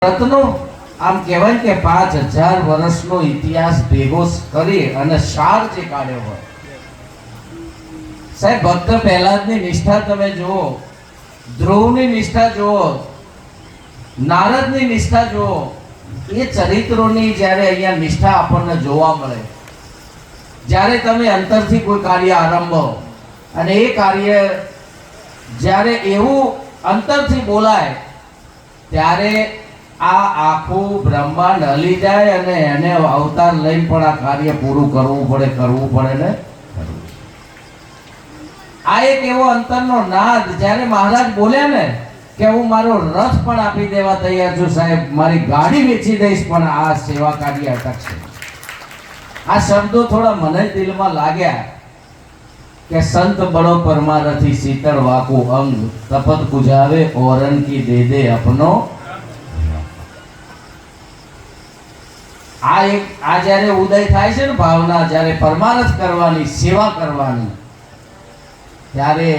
રત્નો આમ કહેવાય કે 5000 વર્ષનો ઇતિહાસ ભેગો કરી અને સાર જે કાઢ્યો હોય સાહેબ, ભક્ત પ્રહલાદની નિષ્ઠા તમે જુઓ, ધ્રુવની નિષ્ઠા જુઓ, નારદની નિષ્ઠા જુઓ, એ ચરિત્રોની જ્યારે અહીંયા નિષ્ઠા આપણને જોવા મળે, જ્યારે તમે અંતરથી કોઈ કાર્ય આરંભો અને એ કાર્ય જ્યારે એવું અંતરથી બોલાય ત્યારે આ આખું બ્રહ્માંડ હલી જાય અને એને અવતાર લઈને પણ આ કાર્ય પૂરું કરવું પડે ને. આ એક એવો અંતરનો નાદ જ્યારે મહારાજ બોલ્યા ને કે હું મારો રથ પણ આપી દેવા તૈયાર છું સાહેબ, મારી ગાડી વેચી દઈશ પણ આ સેવા કાર્ય અટકશે. આ શબ્દો થોડા મને દિલમાં લાગ્યા કે સંત બડો પરમારથી શીતળ વાકુ અંગ તપત પુજાવે ઓરન કી દે દે અપનો. આ જ્યારે ઉદય થાય છે ને ભાવના, જ્યારે પરમારથ કરવાની, સેવા કરવાની, ત્યારે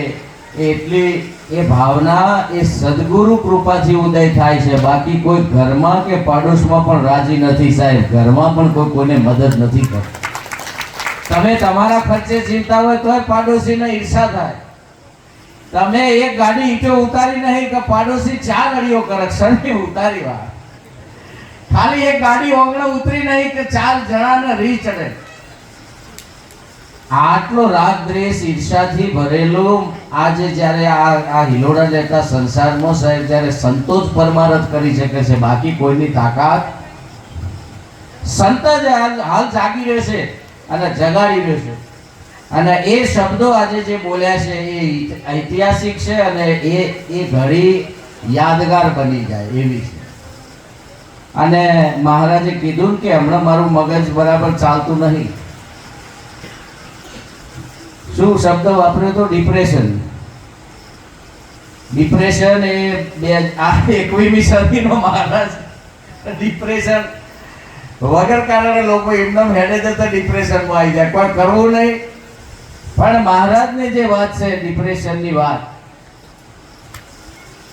એટલી એ ભાવના એ સદગુરુ કૃપાથી ઉદય થાય છે. બાકી કોઈ ઘરમાં કે પાડોશમાં પણ રાજી નથી સાહેબ, ઘરમાં પણ કોઈ કોઈને મદદ નથી કરતું. તમે તમારા ખર્ચે જીવતા હોય તોય પાડોશીને ઈર્ષા થાય. તમે એક ગાડી ઈંટો ઉતારી નહીં કે પાડોશી 4 ગાડીઓ કરે, ક્ષણની ઉતારી વાત, ખાલી એક ગાડી ઓગણે ઉતરી નહીં કે 4 જણાને રી ચડે. આટલો રાગ દ્વેષ ઈર્ષાથી ભરેલું આજે જ્યારે આ હિલોડા લેતા સંસારમાં સાહેબ જ્યારે સંતો જ પરમારથ કરી શકે છે, બાકી કોઈની તાકાત. સંત જ હાલ જાગી રહેશે અને જગાડી રહેશે. અને એ શબ્દો આજે જે બોલ્યા છે એ ઐતિહાસિક છે અને એ ઘડી યાદગાર બની જાય એવી છે. અને મહારાજે કીધું કે હમણાં મારું મગજ બરાબર ચાલતું નહીં. શું શબ્દ વાપર્યો તો? ડિપ્રેશન. ડિપ્રેશન એ 21મી સદીનો મહારાજ. ડિપ્રેશન વગર કારણે લોકો એમનેમ હેડે જતા ડિપ્રેશનમાં આવી જાય, કોઈ કરવું નહીં. પણ મહારાજની જે વાત છે ડિપ્રેશનની વાત,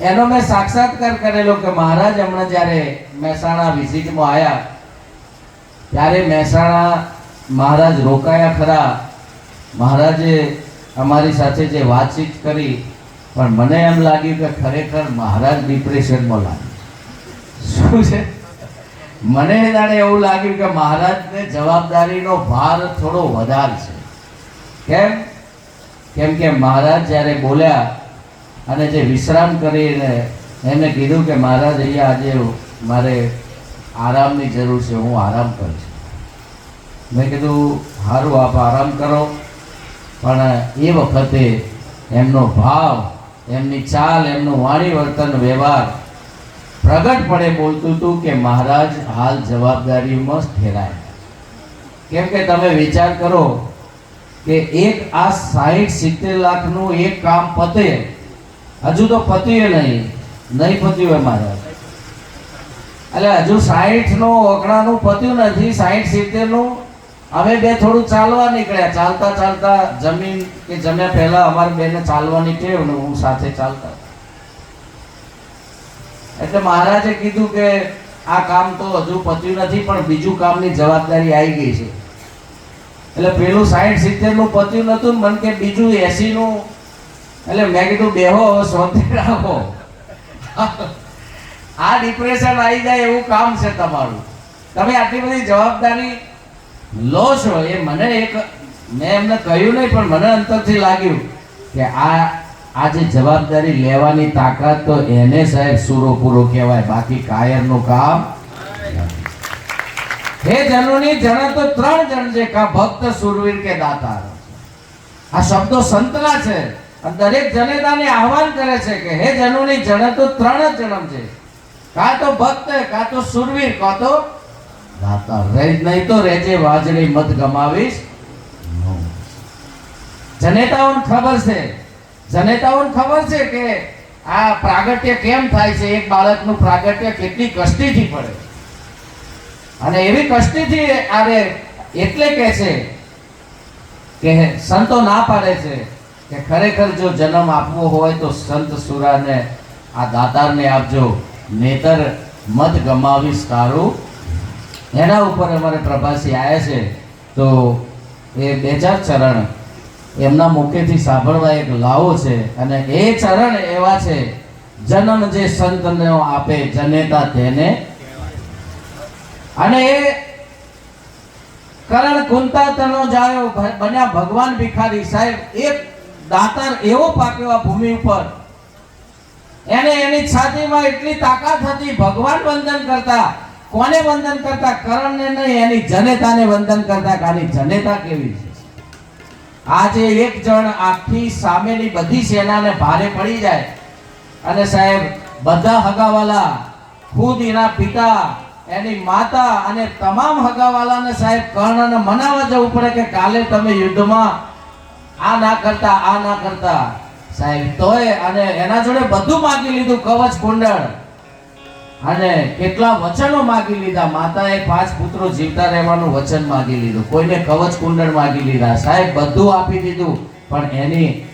એનો મેં સાક્ષાત્કાર કરેલો કે મહારાજ હમણાં જ્યારે મહેસાણા વિઝિટમાં આવ્યા ત્યારે મહેસાણા મહારાજ રોકાયા ખરા. મહારાજે અમારી સાથે જે વાતચીત કરી, પણ મને એમ લાગ્યું કે ખરેખર મહારાજ ડિપ્રેશનમાં લાગ્યું. શું છે? મને જાણે એવું લાગ્યું કે મહારાજને જવાબદારીનો ભાર થોડો વધારે છે. કેમ કે મહારાજ જ્યારે બોલ્યા અને જે વિશ્રામ કરીને એમને કીધું કે મહારાજ અહીંયા આજે મારે આરામની જરૂર છે, હું આરામ કરીશ. મેં કીધું સારું, આપ આરામ કરો. પણ એ વખતે એમનો ભાવ, એમની ચાલ, એમનું વાણી વર્તન વ્યવહાર પ્રગટપણે બોલતું હતું કે મહારાજ હાલ જવાબદારીમાં ઠેરાય. કેમ કે તમે વિચાર કરો કે એક આ 60-70 લાખનું એક કામ પતે, હજુ તો પત્યું નહીં પત્યું મહારાજ, એટલે હજુ 60નું ઓગણાનું પત્યું નથી, 60-70નું. અમે બે થોડું ચાલવા નીકળ્યા, ચાલતા ચાલતા જમીન કે જમ્યા પહેલા અમારે બેને ચાલવાની ટેવ ને હું સાથે ચાલતા. એટલે મહારાજે કીધું કે આ કામ તો હજુ પત્યું નથી પણ બીજું કામની જવાબદારી આવી ગઈ છે. એટલે પેલું 60-70નું પત્યું નતું, મને કે બીજું 80નું. એટલે મેં કીધું બેહો, શાંતિ રાખો, આ ડિપ્રેશન આવી જાય એવું કામ છે તમારું. તમે આટલી બધી જવાબદારી લો છો. એ મને મેં એમને કહ્યું નહીં પણ મને અંતરથી લાગ્યું કે આ જે જવાબદારી લેવાની તાકાત તો એને સાહેબ સૂરો પૂરો કહેવાય, બાકી કાયરનું કામ. હે જનોની જણ તો 3 જણ છે, કા ભક્ત, સુરવીર કે દાતાર. આ શબ્દો સંતના છે. દરેક જનેતાને આહવાન કરે છે કે હે જનોની જણ તો 3 જ જન્મ છે, કાં તો ભક્ત, કાં તો સુરવીર, કાં તો દાતાર. નહીં તો રેજે વાજળી મત ગમાવીશ. જનેતાઓને ખબર છે કે આ પ્રાગટ્ય કેમ થાય છે, એક બાળકનું પ્રાગટ્ય કેટલી કષ્ટીથી પડે. અને એવી કષ્ટીથી આવે એટલે કે છે કે સંતો ના પાડે છે કે ખરેખર જો જન્મ આપવો હોય તો સંત સુરાને, આ દાતારને આપજો, નેતર મત ગમાવીશ તારું, એના ઉપર અમારે પ્રભાસી આવ્યા છે. તો એ 2 4 ચરણ એમના મુખેથી સાંભળવા એક લાવો છે. અને એ ચરણ એવા છે, જન્મ જે સંતનો આપે જનેતા તેને. અને એ કરણ કુંતા તનો જાયો બન્યા ભગવાન ભિખારી. સાહેબ એક દાતાર એવો પાક્યો આ ભૂમિ ઉપર, એને એની છાતીમાં એટલી તાકાત હતી, ભગવાન વંદન કરતા. કોને વંદન કરતા? કરણને નહીં, એની જનેતાને વંદન કરતા. આની જનેતા કેવી છે. આજે એક જણ આખી સામેની બધી સેનાને ભારે પડી જાય અને સાહેબ બધા હગાવાલા, ખુદ એના પિતા, એની માતા અને તમામ હગાવાલાને સાહેબ કર્ણને મનાવવા જવું પડે કે કાલે તમે યુદ્ધમાં આ ના કરતા સાહેબ. તોય અને એના જોડે બધું માગી લીધું, કવચ કુંડળ અને કેટલા વચનો માગી લીધા. માતાએ 5 પુત્રો જીવતા રહેવાનું વચન માગી લીધું, કોઈને કવચ કુંડળ માગી લીધા. સાહેબ બધું આપી દીધું, પણ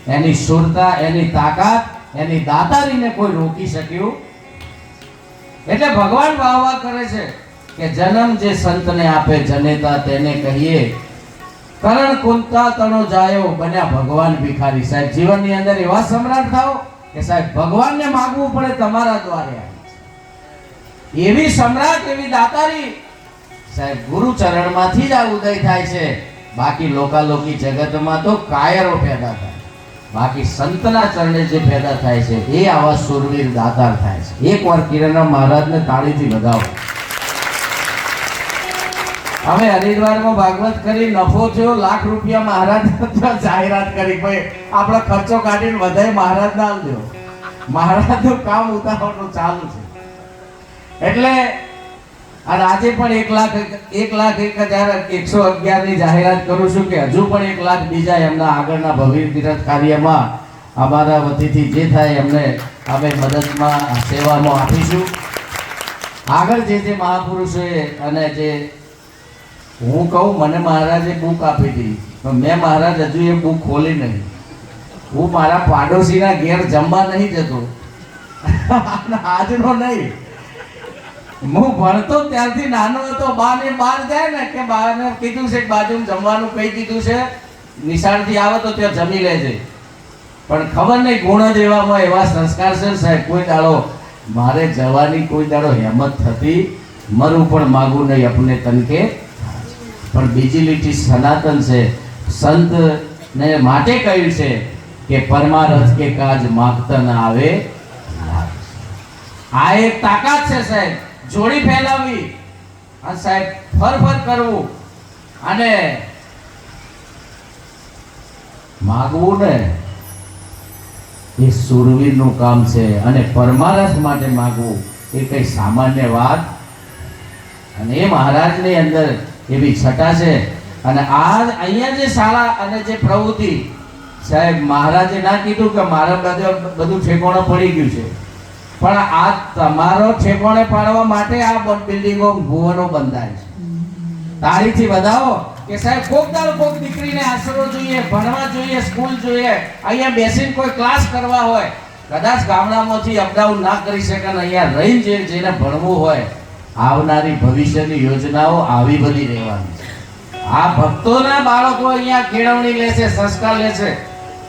એની શુરતા, એની તાકાત, એની દાતારીને કોઈ રોકી શક્યું. એટલે ભગવાન વાહ કરે છે કે જન્મ જે સંતને આપે જનેતા તેને કહીએ. કરણ કુંતા તણો જાયો બન્યા ભગવાન ભિખારી. સાહેબ જીવનની અંદર એવા સમ્રાટ થાઓ કે સાહેબ ભગવાનને માંગવું પડે તમારા દ્વારે. એવી સમ્રાટ, એવી દાતારી સાહેબ ગુરુ ચરણમાંથી જ આ ઉદય થાય છે. બાકી લોકાલોકી જગતમાં તો કાયરો પેદા થાય, બાકી સંતના ચરણે જે પેદા થાય છે એ આવા સુરવીર દાતાર થાય છે. એકવાર કિરણરામ મહારાજને તાળીથી વધાવો. અમે હરિદ્વારમાં ભાગવત કરી, નફો થયો ₹1,00,000 મહારાજ જાહેરાત કરી, ભાઈ આપણો ખર્ચો કાઢીને વધારે મહારાજ ના આલજો. મહારાજનું કામ ઉતારવાનું ચાલુ છે. એટલે અને આજે પણ 1,01,01,111 ની જાહેરાત કરું છું કે હજુ પણ 1,00,000 બીજા એમના આગળના ભવ્ય તીર્થ કાર્યમાં અમારા વતીથી જે થાય એમને અમે મદદમાં, સેવામાં આપીશું. આગળ જે મહાપુરુષોએ અને જે હું કહું, મને મહારાજે બુક આપી હતી, પણ મેં મહારાજ હજુ એ બુક ખોલી નહીં. હું મારા પાડોશીના ઘેર જમવા નહીં જતો, આજનો નહીં. હું ભણતો ત્યારથી નાનો હતો, બહાર જાય ને કે બહારને કીધું છે બાજુમાં જમવાનું કઈ કીધું છે, નિશાળથી આવે તો ત્યાં જમી લેજે. પણ ખબર નહીં ગુણ જ એવા સંસ્કાર છે સાહેબ. કોઈ દાડો મારે જવાની કોઈ દાડો હિંમત થતી, મરું પણ માગું નહીં અપને તનકે. પણ બીજી લીટી સનાતન છે. સંત ને માટે કહ્યું છે કે પરમારથ કે કાજ માગતા ના આવે. આ એક તાકાત છે સાહેબ, જોડી ફેલાવી અને સાહેબ ફર કરવું અને માગવું ને એ સુરવીરનું કામ છે. અને પરમારથ માટે માગવું એ કઈ સામાન્ય વાત. અને એ મહારાજની અંદર એવી છટા છે. અને આ અહીંયા જે શાળા અને જે પ્રવૃત્તિ સાહેબ, મહારાજે ના કીધું કે મારા બધું ઠેકોણો પડી ગયું છે, પણ આ તમારો ઠેકોણે પાડવા માટે આ બિલ્ડિંગો, ભુવનો બંધાય છે. તાળીથી વધાવો કે સાહેબ કોક દીકરીને આશરો જોઈએ, ભણવા જોઈએ, સ્કૂલ જોઈએ, અહીંયા બેસીને કોઈ ક્લાસ કરવા હોય, કદાચ ગામડામાંથી અપડાઉન ના કરી શકે ને અહીંયા રહીને જેને ભણવું હોય, આવનારી ભવિષ્યની યોજનાઓ આવી બધી રહેવાની છે. આ ભક્તોના બાળકો અહીંયા કેળવણી લે છે, સંસ્કાર લે છે.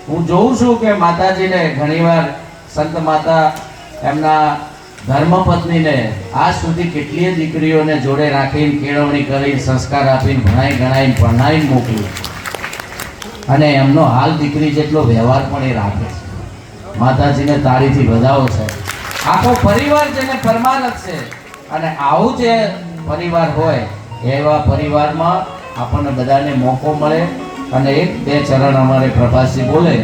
હું જોઉં છું કે માતાજીને ઘણીવાર સંત માતા એમના ધર્મપત્નીને આજ સુધી કેટલીય દીકરીઓને જોડે રાખીને કેળવણી કરીને સંસ્કાર આપીને ભણાઈ ગણાઈને પરણાઈને મોકલ્યું. અને એમનો હાલ દીકરી જેટલો વ્યવહાર પણ એ રાખે છે. માતાજીને તાળીથી વધાવો છે. આખો પરિવાર જેને પરમાનંદ છે. અને આવું જે પરિવાર હોય એવા પરિવારમાં આપણને બધાને મોકો મળે. અને 1-2 ચરણ અમારે પ્રભાસજી બોલે.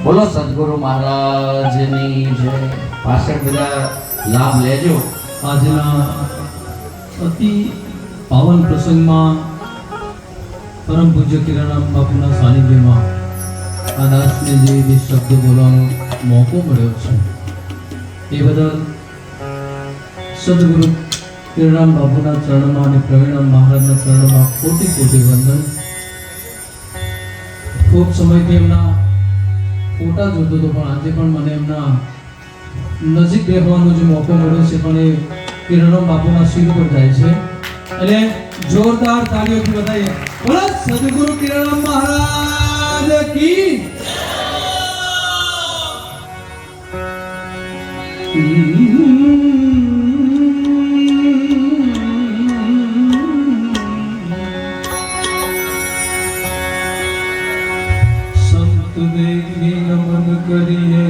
બોલો સદગુરુ મહારાજની જય. પાછળ બધા લાભ લેજો. આજના અતિ પાવન પ્રસંગમાં પરમ પૂજ્ય કિરણરામ બાપુના સાનિધ્યમાં આ દાસને જે શબ્દ બોલવાનો મોકો મળ્યો છે એ બદલ સદગુરુ કિરણરામ બાપુના ચરણમાં અને પ્રવીણરામ મહારાજના ચરણમાં કોટી કોટી વંદન. ખૂબ સમયથી એમના ફોટા જોતો હતો, પણ આજે પણ મને એમના નજીક બેસવાનો જે મોકો મળ્યો છે, પણ એ કિરણ બાપુના શિર પર જાય છે અને જોરદાર તાળીઓથી બધાએ બોલો સદગુરુ કિરણ મહારાજ કી સંત દેવી નમન કરીએ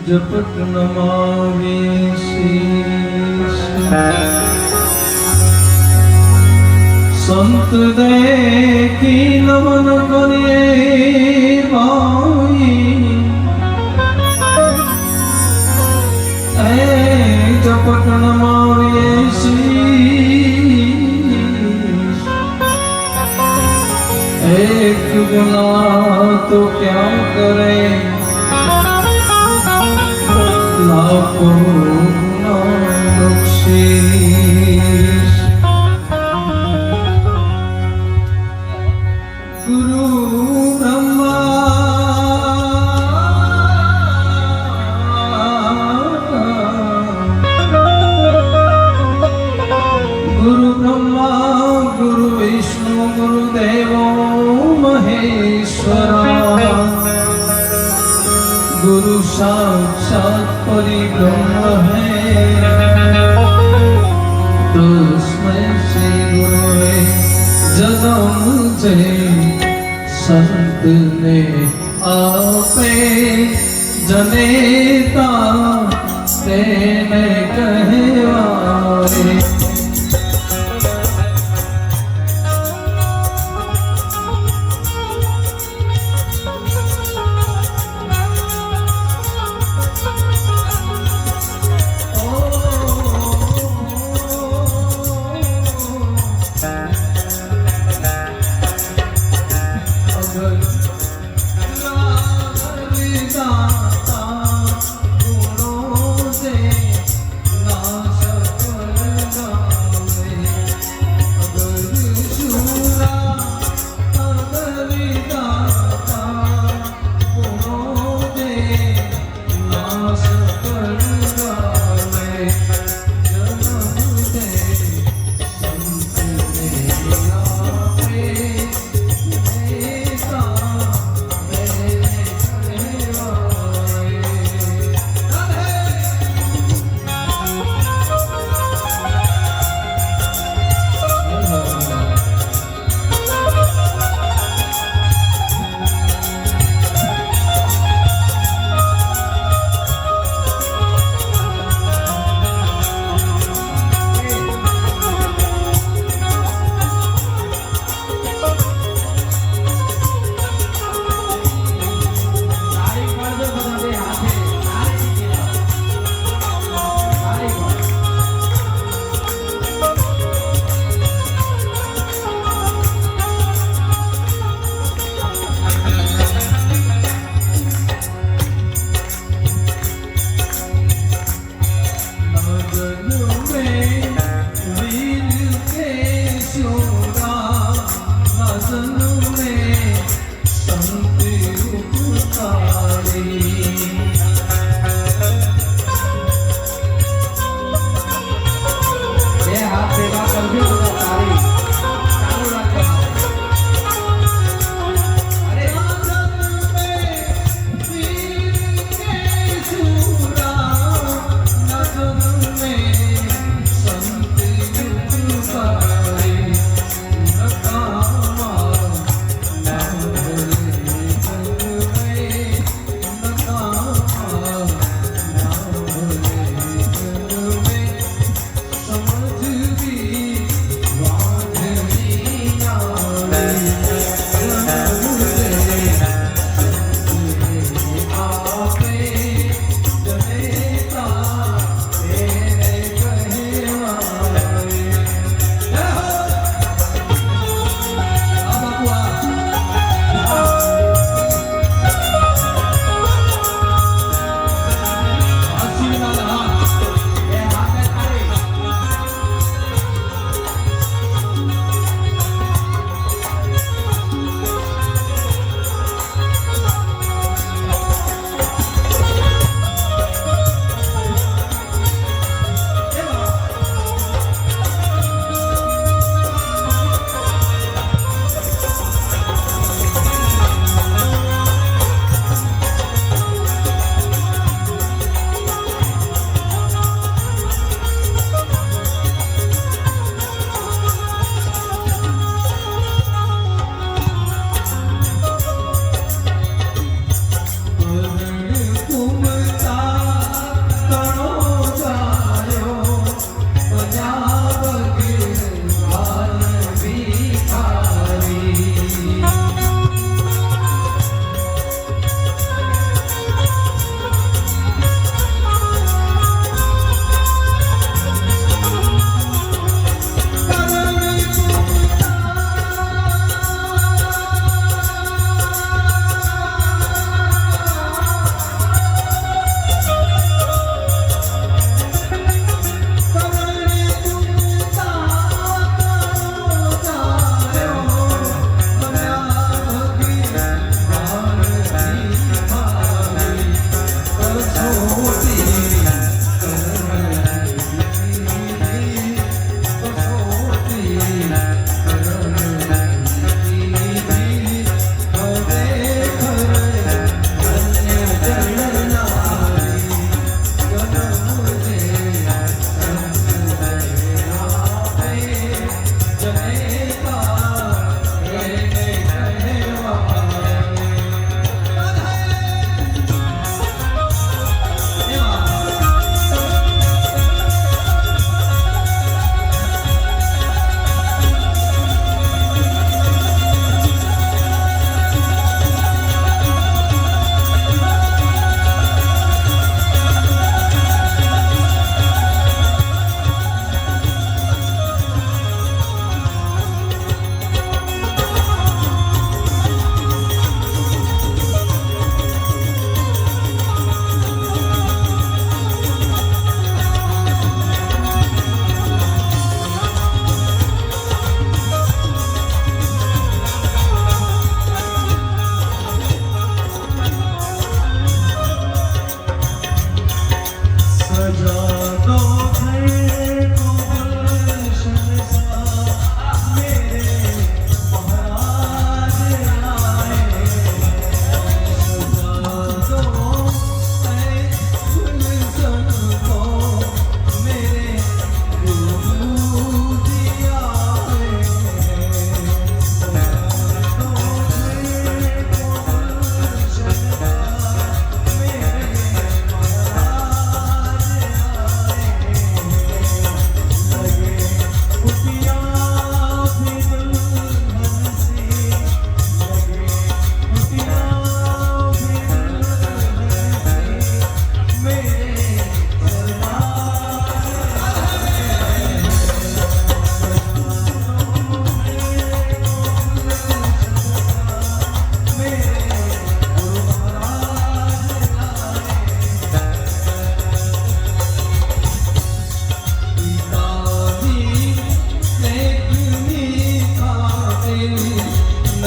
જપટ નમાવે શીશ સંત દેખી નમન કરીએ ભાઈ એ જપટ નમાવે શીશ એક ગુના તો क्या करे लाखों गुना बख्शीश गुरु ब्रह्मा गुरु विष्णु गुरु देवो महेश्वरा गुरु साक्षात परिब्रह्म है तो उसमें से गुरु है जन्म से संत ने आपे जनेता तेने कहवाए गुणों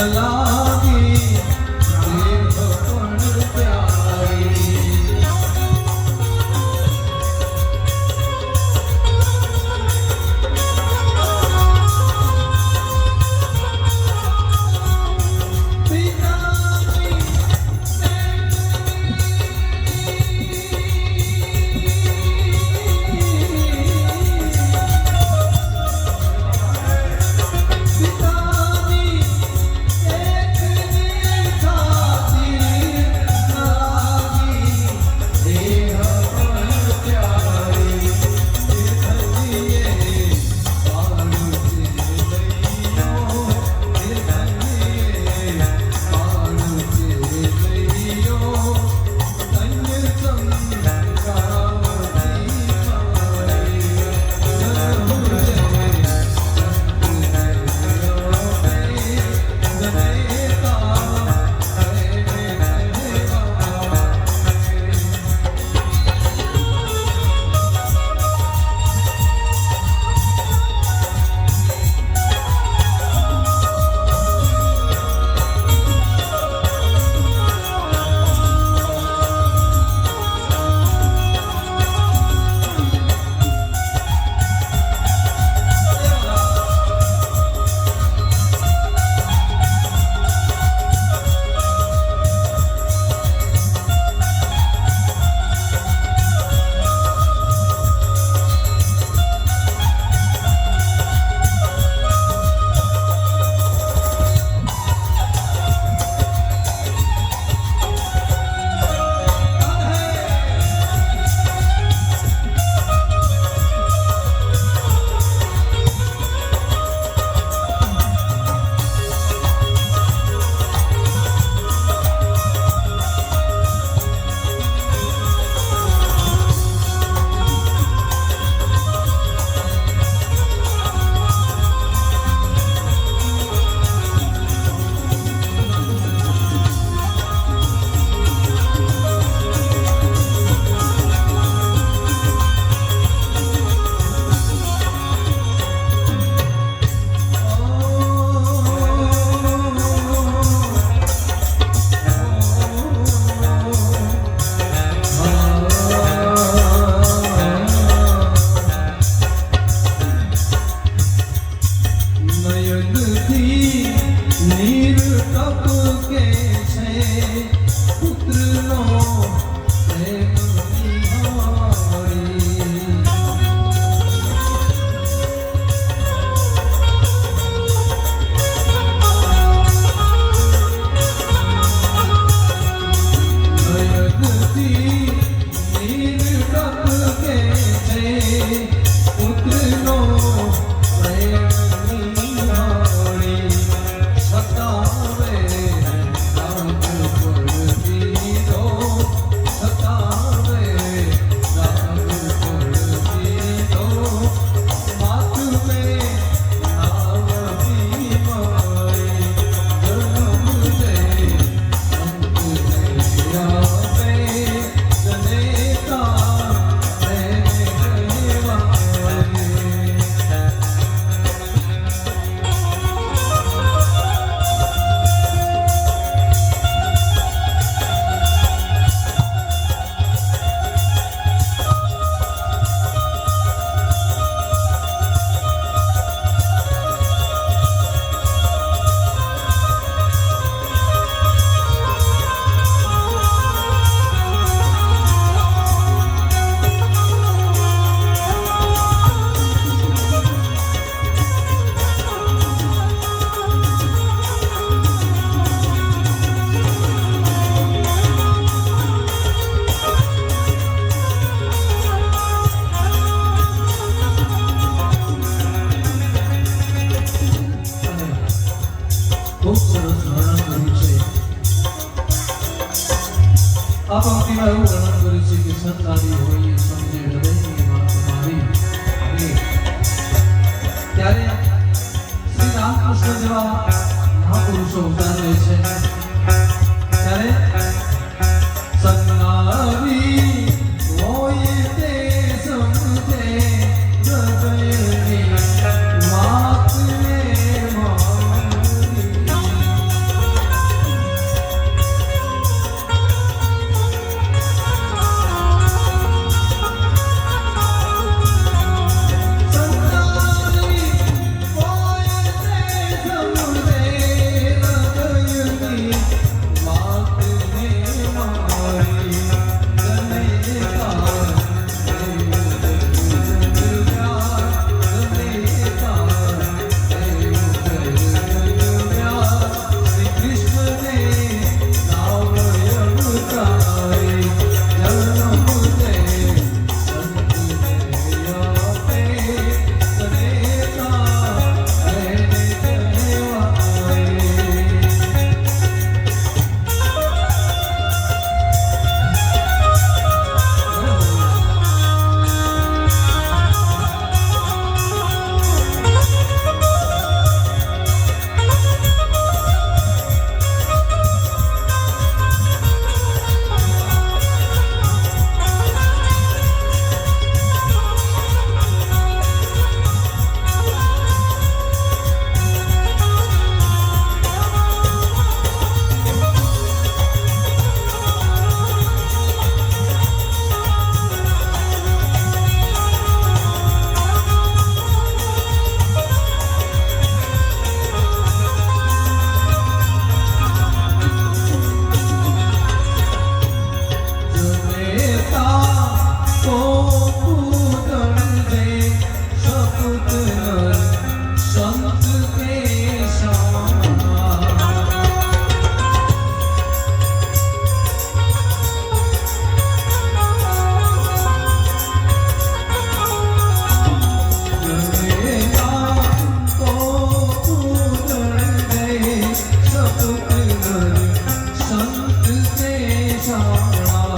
લાગી દેવ પણ પ્યારી આ પંક્તિમાં એવું વર્ણન કર્યું છે કે સંતાડી હોય સમજે હૃદયની વાત મારી અને ત્યારે શ્રી રામકૃષ્ણ જેવા મહાપુરુષો અવતાર લે છે ત્યારે સંતાડી હોય તે સમજે હૃદયની વાત મારી संत के शाना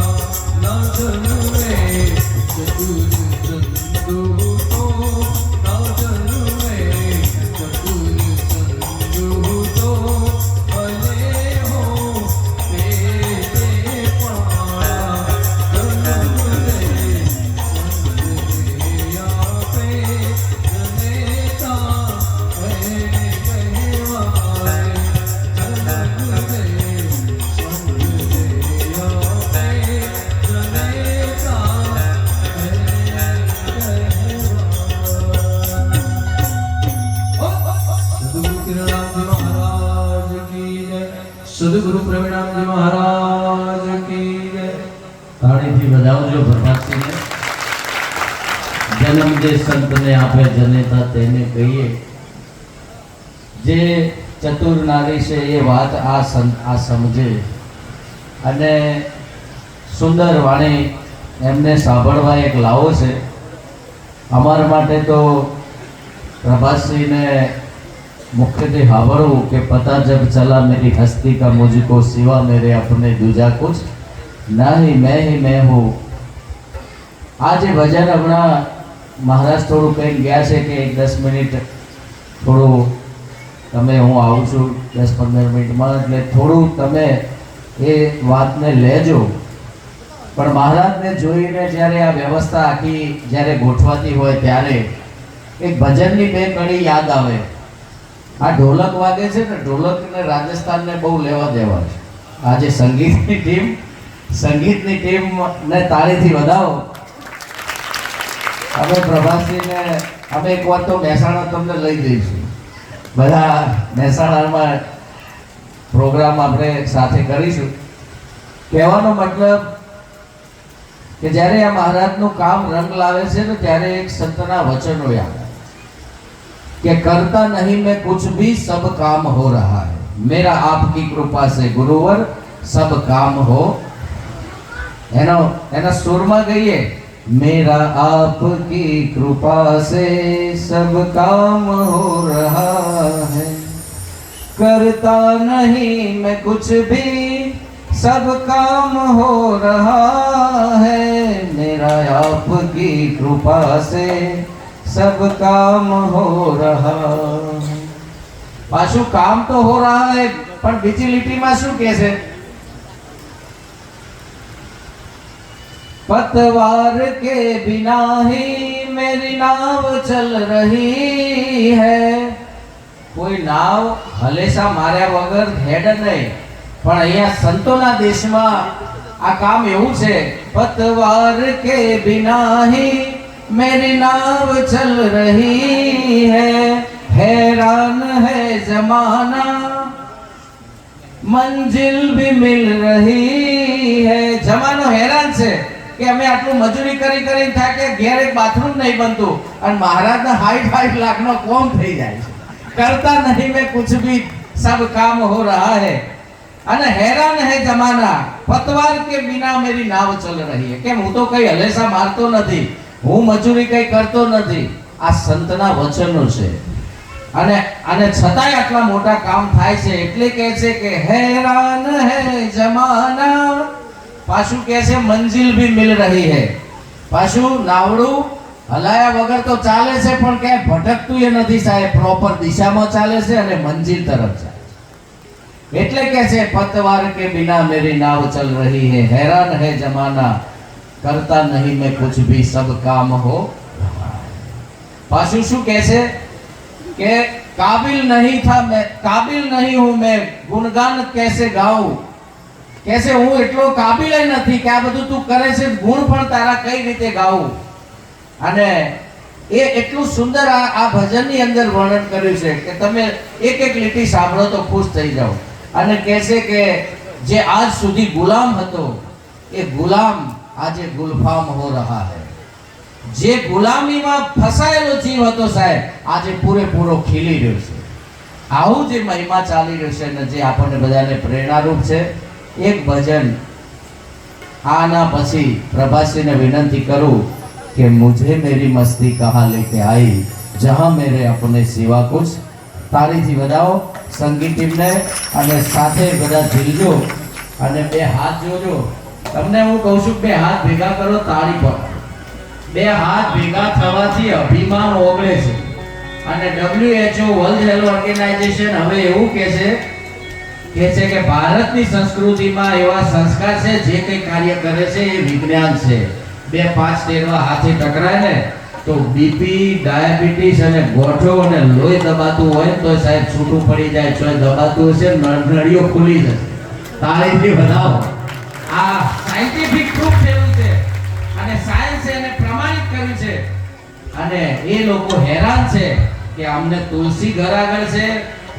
सदगुरु प्रवीणाम जी महाराज की जय। તાળીથી વધાવજો પ્રભાતસિંહને. જન્મ જે સંતને આપે જનેતા તેને કહીએ. જે ચતુર નારી છે એ વાત આ સંત આ સમજે અને સુંદર વાણી એમને સાંભળવા એક લાવો છે. અમારા માટે તો પ્રભાતસિંહને मुख्यतः हावड़ू के पता जब चला मेरी हस्ती का मुझको सिवा मेरे अपने दूजा कुछ नहीं मैं हूँ. आज भजन हमણાં મહારાજ થોડું કંઈક ગયા છે કે 10 મિનિટ થોડું તમે હું આવું છું 10-15 મિનિટમાં એટલે થોડું તમે એ વાતને લેજો. પણ મહારાજને જોઈને જ્યારે આ વ્યવસ્થા આખી જ્યારે ગોઠવાતી હોય ત્યારે એક ભજનની બે કડી યાદ આવે. આ ઢોલક વાગે છે ને, ઢોલકને રાજસ્થાનને બહુ લેવા દેવા છે. આજે સંગીતની ટીમને તાળીથી વધાવો. અમે પ્રભાતસિંહને અમે એક વાર તો મહેસાણા તમને લઈ જઈશું. બધા મહેસાણામાં પ્રોગ્રામ આપણે સાથે કરીશું. કહેવાનો મતલબ કે જ્યારે આ મહારાજનું કામ રંગ લાવે છે ને ત્યારે એક સંતના વચનો યાદ कि करता नहीं मैं कुछ भी सब काम हो रहा है मेरा आपकी कृपा से गुरुवर सब काम हो. एना सुर में गईए मेरा आपकी कृपा से सब काम हो रहा है करता नहीं मैं कुछ भी सब काम हो रहा है मेरा आपकी कृपा से सब काम हो रहा. पाछू काम तो हो रहा है पर बीजी लिटी में शू के से पतवार के बिना ही मेरी नाव चल रही है. कोई नाव हलेसा मार्या वगर हेड नहीं पण अहिया संतोना देश में आ काम एवं छे पतवार के बिना ही मेरी नाव चल रही है हैरान है जमाना मंजिल भी मिल रही है. जमानो हैरान છે કે અમે આટલું મજૂરી કરી થાકે ઘેર એક બાથરૂમ નહીં બનતું અને મહારાજના 60 લાખનો કોમ થઈ જાય છે. करता नहीं मैं कुछ भी सब काम हो रहा है અને हैरान है जमाना पतवार के बिना मेरी नाव चल रही है. કેમ હું તો કઈ હલેસા મારતો નથી, હું મજૂરી કઈ કરતો નથી. આ સંતના વચનો છે અને છતાંય આટલા મોટા કામ થાય છે એટલે કહે છે કે हैरान है जमाना પાછું કહે છે મંજિલ भी मिल रही है. પાછું નાવડું હલાયા વગર તો ચાલે છે પણ ક્યાંય ભટકતું એ નથી સાહેબ, પ્રોપર દિશામાં ચાલે છે અને મંજિલ તરફ જાય છે. એટલે કે છે પતવાર કે बिना मेरी नाव चल रही है हैरान है जमाना करता नहीं मैं कुछ भी सब काम हो. पाछू શું કહે છે કે काबिल नहीं हूं मैं गुणगान कैसे गाऊं. कैसे હું એટલો કાબિલ નથી કે આ બધું તું કરે છે ગુણ પણ તારા કઈ રીતે ગાવું. અને એ એટલું સુંદર આ ભજનની અંદર વર્ણન કર્યું છે કે તમે એક એક લીટી સાંભળો તો ખુશ થઈ જાઓ. અને કહે છે કે જે આજ સુધી ગુલામ હતો એ ગુલામ આજે ગુલફામ હો રહા હૈ. જે ગુલામીમાં ફસાયેલો જીવ હતો સાહેબ, આજે પૂરેપૂરો ખીલી રહ્યો છે. આવું જે મહિમા ચાલી રહ્યો છે અને જે આપણને બધાને પ્રેરણારૂપ છે. એક ભજન આના પછી પ્રભાસીને વિનંતી કરું કે મુझे मेरी मस्ती कहाँ लेके आई जहाँ मेरे अपने सिवा कुछ. તાળીથી વધાવો સંગીત ટીમને અને સાથે બધા ઝીલજો અને બે હાથ જોજો. તમને હું કહું છું બે હાથ ભેગા કરો તાળી પર. બે હાથ ભેગા થવાથી અભિમાન ઓગળે છે. અને WHO વર્લ્ડ હેલ્થ ઓર્ગેનાઇઝેશન હવે એવું કહે છે કે ભારતની સંસ્કૃતિમાં એવા સંસ્કાર છે જે કંઈ કાર્ય કરે છે એ વિજ્ઞાન છે. બે પાંચ ટેરવા હાથે ટકરાય ને તો બીપી, ડાયાબિટીસ અને ગોઠો અને લોહી દબાતું હોય તો સાહેબ છૂટું પડી જાય. જો દબાતું હશે નળીઓ ખુલી જશે. તાળીથી વધાવો. આ સાયન્ટિફિક પ્રૂફ થયું છે અને સાયન્સ એને પ્રમાણિત કર્યું છે. અને એ લોકો હેરાન છે કે અમને તુલસી ઘર આગળ છે,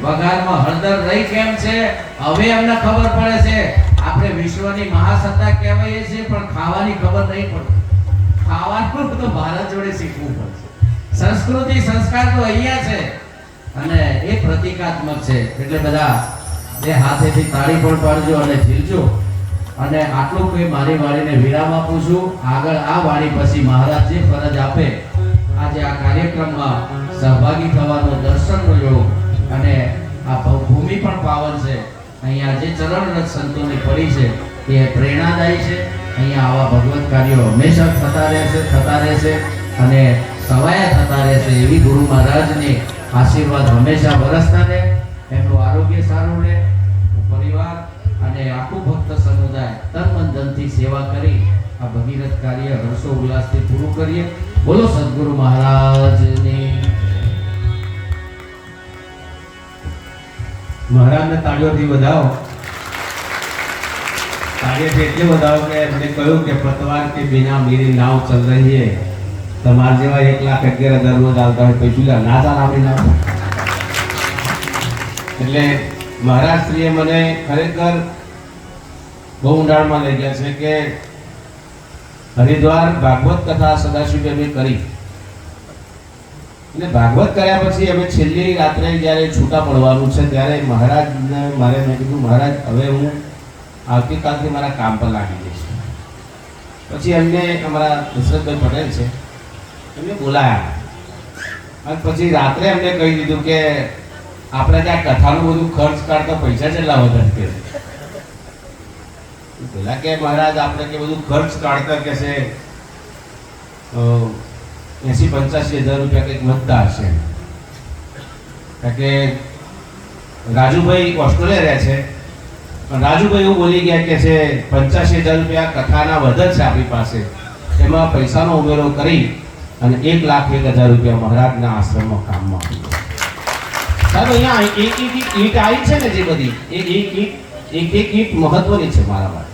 વઘારમાં હળદર રહી કેમ છે. હવે અમને ખબર પડે છે આપણે વિશ્વની મહાસત્તા કહેવાય છે પણ ખાવાની ખબર નહીં પડતી. ખાવાનું તો ભારત જોડે શીખવું પડશે. સંસ્કૃતિ સંસ્કાર તો અહીંયા છે અને એ પ્રતિકાત્મક છે. એટલે બધા બે હાથેથી તાળી પણ પાડજો અને ઝીલજો. અને આટલું કંઈ મારી વાણીને વિરામ આપું છું. આગળ આ વાણી પછી મહારાજ જે ફરજ આપે આજે આ કાર્યક્રમમાં સહભાગી થવાનો, દર્શનનો યોગ અને આ ભૂમિ પણ પાવન છે. અહીંયા જે ચરણરજ સંતોની પડી છે એ પ્રેરણાદાયી છે. અહીંયા આવા ભગવત કાર્યો હંમેશા થતા રહેશે અને સવાયા થતા રહેશે. એવી ગુરુ મહારાજની આશીર્વાદ હંમેશા વરસતા રહે. એમનું આરોગ્ય સારું રહે. પરિવાર અને આખું ભક્ત સમુદાય તન મન ધનથી સેવા કરી આ ભગીરથ કાર્ય હર્ષો ઉલ્લાસથી પૂરું કરીએ. બોલો સદગુરુ મહારાજની. મહારાજને તાળીઓથી વધાવો. તાળીઓથી એટલે વધાવો કે એમને કહ્યું કે પતવાર કે બિના મેરી નાવ ચલ રહી હે. તમારા જેવા 1,11,000 રોજ આવતા હોય પૈસું ના ચાલ આપણી નાવ. એટલે મહારાજશ્રીએ મને ખરેખર બહુ ઊંડાણમાં લઈ ગયા છે કે હરિદ્વાર ભાગવત કથા સદાશિવભાઈ કરી અને ભાગવત કર્યા પછી અમે છેલ્લી રાત્રે જ્યારે છૂટા પડવાનું છે ત્યારે મહારાજને મેં કીધું મહારાજ હવે હું આવતીકાલથી મારા કામ પર લાગી જઈશ. પછી એમને અમારા દશરથભાઈ પટેલ છે એમને બોલાયા અને પછી રાત્રે એમને કહી દીધું કે આપણે ત્યાં કથાનું બધું ખર્ચ કાઢતા પૈસા કેટલા વધારે કે પેલા કે મહારાજ આપણે કે બધું ખર્ચ કાઢતા કે છે 80-85,000 રૂપિયા કંઈક વધતા હશે. કારણ કે રાજુભાઈ ઓસ્ટ્રેલિયા રહે છે પણ રાજુભાઈ એવું બોલી ગયા કે છે 85,000 રૂપિયા કથાના વધે છે આપણી પાસે, એમાં પૈસાનો ઉમેરો કરી અને 1,01,000 રૂપિયા મહારાજના આશ્રમમાં કામમાં આપી. સાહેબ અહીંયા એક ઈંટ આવી છે ને જે બધી એક ઈંટ મહત્વની છે મારા માટે.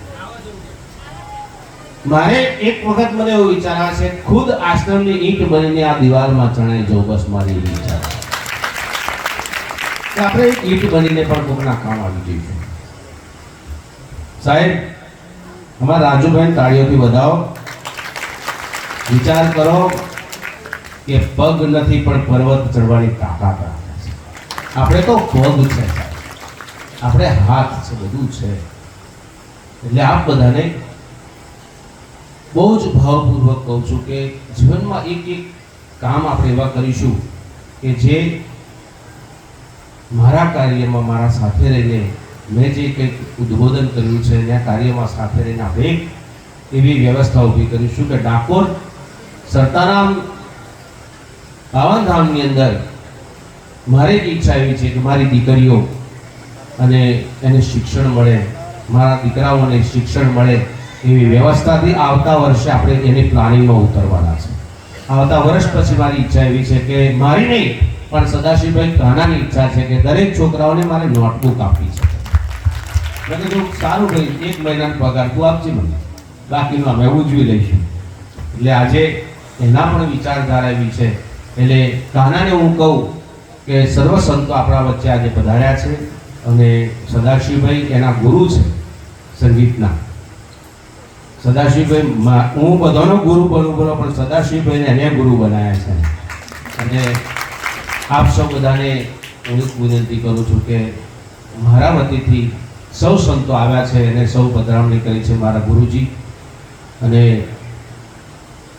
મારે એક વખત મને એવો વિચાર આવે છે ખુદ આશ્રમની ઈંટ બનીને આ દિવાલમાં ચણાઈ જાઉં. બસ મારી વિચાર કે આપણે એક ઈંટ બનીને પણ કોકના કામ આવી જઈશું. સાહેબ અમારા રાજુભાઈ તાળીઓથી વધાવો. વિચાર કરો કે પગ નથી પણ પર્વત ચડવાની તાકાત રાખે છે. આપણે તો પગ છે, આપણે હાથ છે, બધું છે. એટલે આપ બધાને બહુ જ ભાવપૂર્વક કહું છું કે જીવનમાં એક કામ આપણે એવા કરીશું કે જે મારા કાર્યમાં મારા સાથે રહીને મેં જે કંઈક ઉદ્બોધન કર્યું છે એના કાર્યમાં સાથે રહીને આપણે એક એવી વ્યવસ્થા ઊભી કરીશું કે ડાકોર સરતારામ પાવનધામની અંદર મારી એક ઈચ્છા એવી છે કે મારી દીકરીઓ અને એને શિક્ષણ મળે, મારા દીકરાઓને શિક્ષણ મળે એવી વ્યવસ્થાથી આવતા વર્ષે આપણે એની પ્લાનિંગમાં ઉતરવાના છે. આવતા વર્ષ પછી મારી ઈચ્છા એવી છે કે મારી નહીં પણ સદાશિવભાઈ કાનાની ઈચ્છા છે કે દરેક છોકરાઓને મારે નોટબુક આપવી છે. મેં કીધું સારું ભાઈ 1 મહિનાનો પગાર તું આપજે મને, બાકીનું અમે ઉજવી લઈશું. એટલે આજે એના પણ વિચારધારા એવી છે. એટલે કાનાને હું કહું કે સર્વ સંતો આપણા વચ્ચે આજે પધાર્યા છે અને સદાશિવભાઈ એના ગુરુ છે સંગીતના. સદાશિવભાઈ હું બધાનો ગુરુ બનું બોલો, પણ સદાશિવભાઈને એને ગુરુ બનાવ્યા છે. અને આપ સૌ બધાને હું વિનંતી કરું છું કે મારા વતીથી સૌ સંતો આવ્યા છે એને સૌ પધરામણી કરી છે. મારા ગુરુજી અને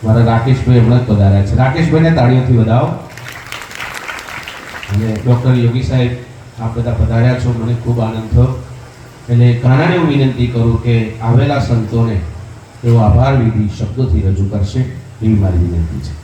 મારા રાકેશભાઈ હમણાં જ પધાર્યા છે. રાકેશભાઈને તાળીઓથી વધાવો. અને ડૉક્ટર યોગી સાહેબ આપ બધા પધાર્યા છો, મને ખૂબ આનંદ થયો. એટલે કાનાને હું વિનંતી કરું કે આવેલા સંતોને એવો આભાર વિધિ શબ્દોથી રજૂ કરશે એવી મારી વિનંતી છે.